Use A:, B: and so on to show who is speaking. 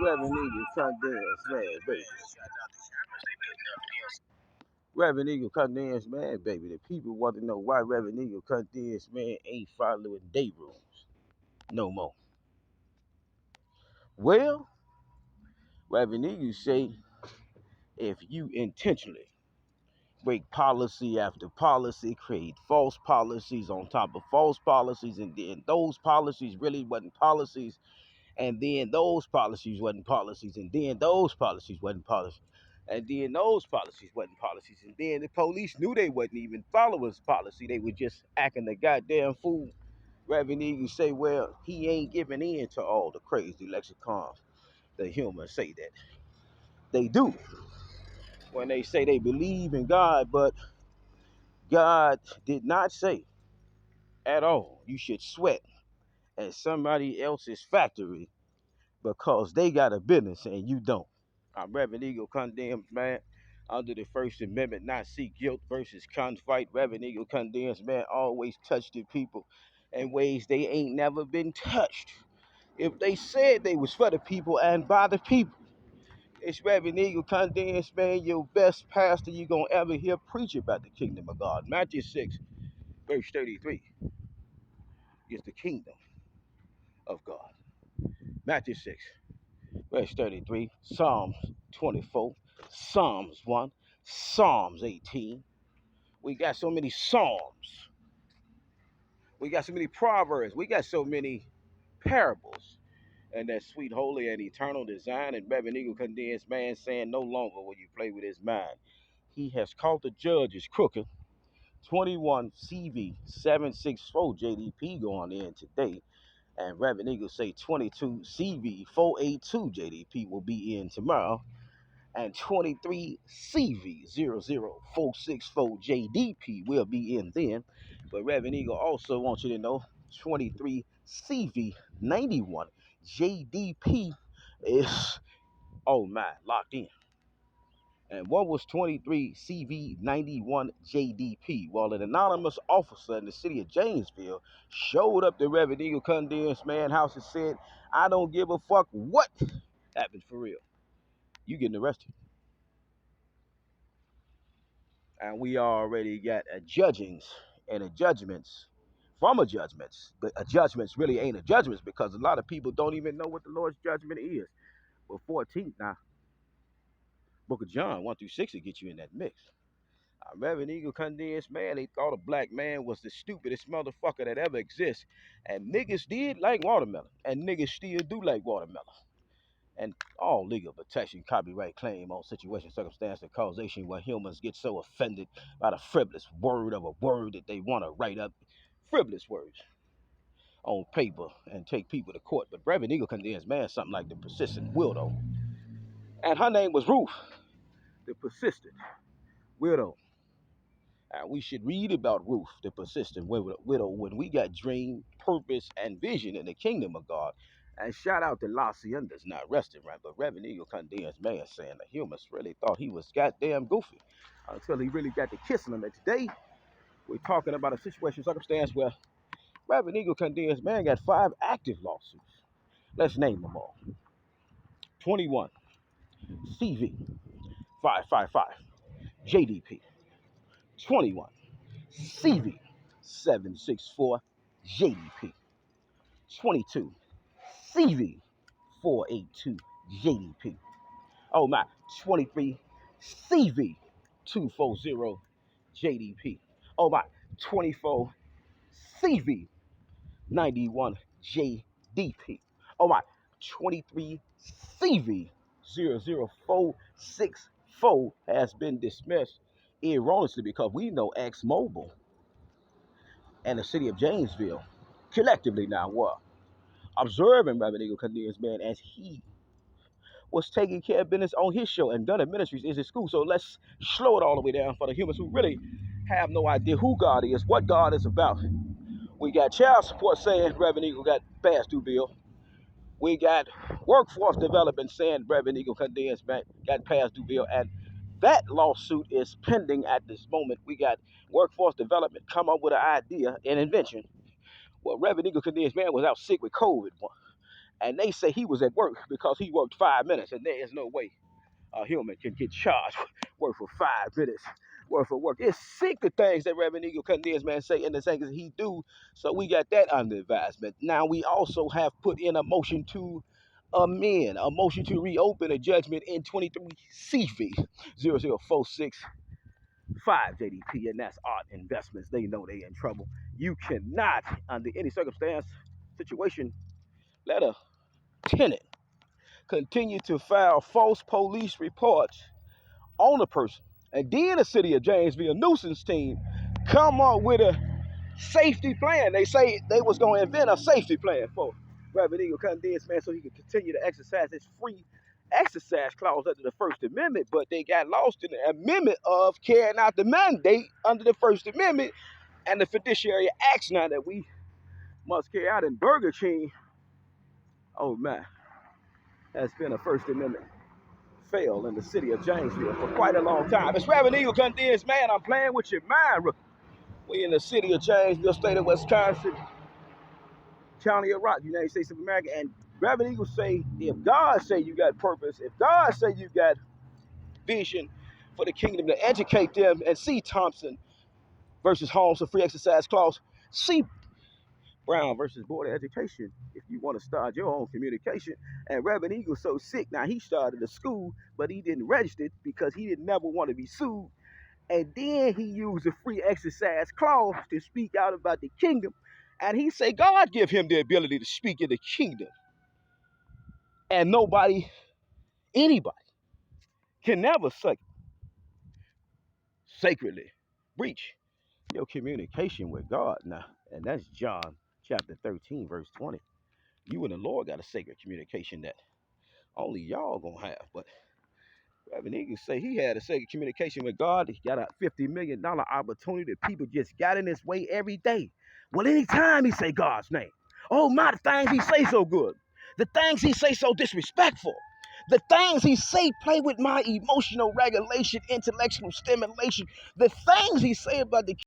A: Reverend Eagle condemns man, baby. Reverend Eagle condemns man, baby. The people want to know why Reverend Eagle condemns man ain't following day rules no more. Well, Reverend Eagle say if you intentionally break policy after policy, create false policies on top of false policies, and then those policies really wasn't policies, and then those policies wasn't policies, and then those policies wasn't policies, and then those policies wasn't policies, and then the police knew they wasn't even following policy. They were just acting the goddamn fool. Reverend Eagle say, well, he ain't giving in to all the crazy lexicons the humans say that they do when they say they believe in God, but God did not say at all you should sweat at somebody else's factory because they got a business and you don't. Reverend Eagle condemns man under the First Amendment, not seek guilt versus confight. Reverend Eagle condemns man always touch the people in ways they ain't never been touched. If they said they was for the people and by the people, it's Reverend Eagle condemns man your best pastor you gonna ever hear preach about the kingdom of God. Matthew 6, verse 33 is the kingdom of God. Matthew 6, verse 33, Psalms 24, Psalms 1, Psalms 18. We got so many Psalms. We got so many Proverbs. We got so many parables. And that sweet, holy, and eternal design. And Reverend Eagle condemns man saying no longer will you play with his mind. He has caught the judges crooked. 21 CV 764 JDP going in today. And Reverend Eagle say 22 CV 482 JDP will be in tomorrow. And 23 CV 00464 JDP will be in then. But Reverend Eagle also wants you to know 23 CV 91 JDP is, oh my, locked in. And what was 23 CV 91 JDP? Well, an anonymous officer in the city of Janesville showed up to Reverend Eagle condemns man house and said, I don't give a fuck what happened for real. You getting arrested. And we already got a judgings and a judgments from a judgments. But a judgments really ain't a judgments because a lot of people don't even know what the Lord's judgment is. But 14th now, Book of John 1 through 6 will get you in that mix. Reverend Eagle condensed man, they thought a black man was the stupidest motherfucker that ever exists. And niggas did like watermelon. And niggas still do like watermelon. And all legal protection, copyright claim on situation, circumstance, and causation where humans get so offended by the frivolous word of a word that they want to write up frivolous words on paper and take people to court. But Reverend Eagle condemns man something like the persistent widow. And her name was Ruth, the persistent widow. And we should read about Ruth, the persistent widow, when we got dream, purpose, and vision in the kingdom of God. And shout out to La Hacienda's not resting, right? But Reverend Eagle condemns man saying the humans really thought he was goddamn goofy until he really got to kissing them. And today, we're talking about a situation, circumstance where Reverend Eagle condemns man got 5 active lawsuits. Let's name them all. 21, CV 555, JDP. 21, CV 764, JDP. 22, CV 482, JDP. Oh my, 23, CV 240, JDP. Oh my, 24, CV 91, JDP. Oh my, 23, CV 00464 has been dismissed erroneously because we know X Mobile and the city of Janesville collectively now were observing Reverend Eagle condemns man as he was taking care of business on his show, and Gunner Ministries is his school. So let's slow it all the way down for the humans who really have no idea who God is, what God is about. We got child support saying Reverend Eagle got past due bill. We got workforce development saying Reverend Eagle condemns man got past due bill, and that lawsuit is pending at this moment. We got workforce development come up with an idea, an invention. Well, Reverend Eagle condemns man was out sick with COVID. And they say he was at work because he worked 5 minutes, and there is no way a human can get charged work for 5 minutes worth of work. It's sick the things that Reverend Eagle Condez, man, say and the things he do. So we got that under advisement. Now we also have put in a motion to amend, a motion to reopen a judgment in 23 CV 00465 JDP, and that's Art Investments. They know they in trouble. You cannot, under any circumstance, situation, let a tenant continue to file false police reports on a person, and then the city of Janesville nuisance team come up with a safety plan. They say they was going to invent a safety plan for Reverend Eagle Condez, man, so he could continue to exercise his free exercise clause under the First Amendment, but they got lost in the amendment of carrying out the mandate under the First Amendment and the fiduciary acts now that we must carry out in Burger King. Oh man, has been a First Amendment fail in the city of Janesville for quite a long time. It's Reverend Eagle Condez, man. I'm playing with your mind. We in the city of Janesville, state of Wisconsin, county of Rock, United States of America. And Reverend Eagle say, if God say you got purpose, if God say you got vision for the kingdom to educate them, and C. Thompson versus Holmes, a free exercise clause, C. Brown versus Board of Education, if you want to start your own communication. And Reverend Eagle's so sick now, he started a school, but he didn't register it because he didn't never want to be sued. And then he used a free exercise clause to speak out about the kingdom. And he said God give him the ability to speak in the kingdom. And nobody, anybody, can never sacredly breach your communication with God now. And that's John chapter 13, verse 20. You and the Lord got a sacred communication that only y'all gonna have. But Reverend Eagle say he had a sacred communication with God. He got a $50 million opportunity that people just got in his way every day. Well, anytime he say God's name, oh my, the things he say so good, the things he say so disrespectful, the things he say play with my emotional regulation, intellectual stimulation, the things he say about the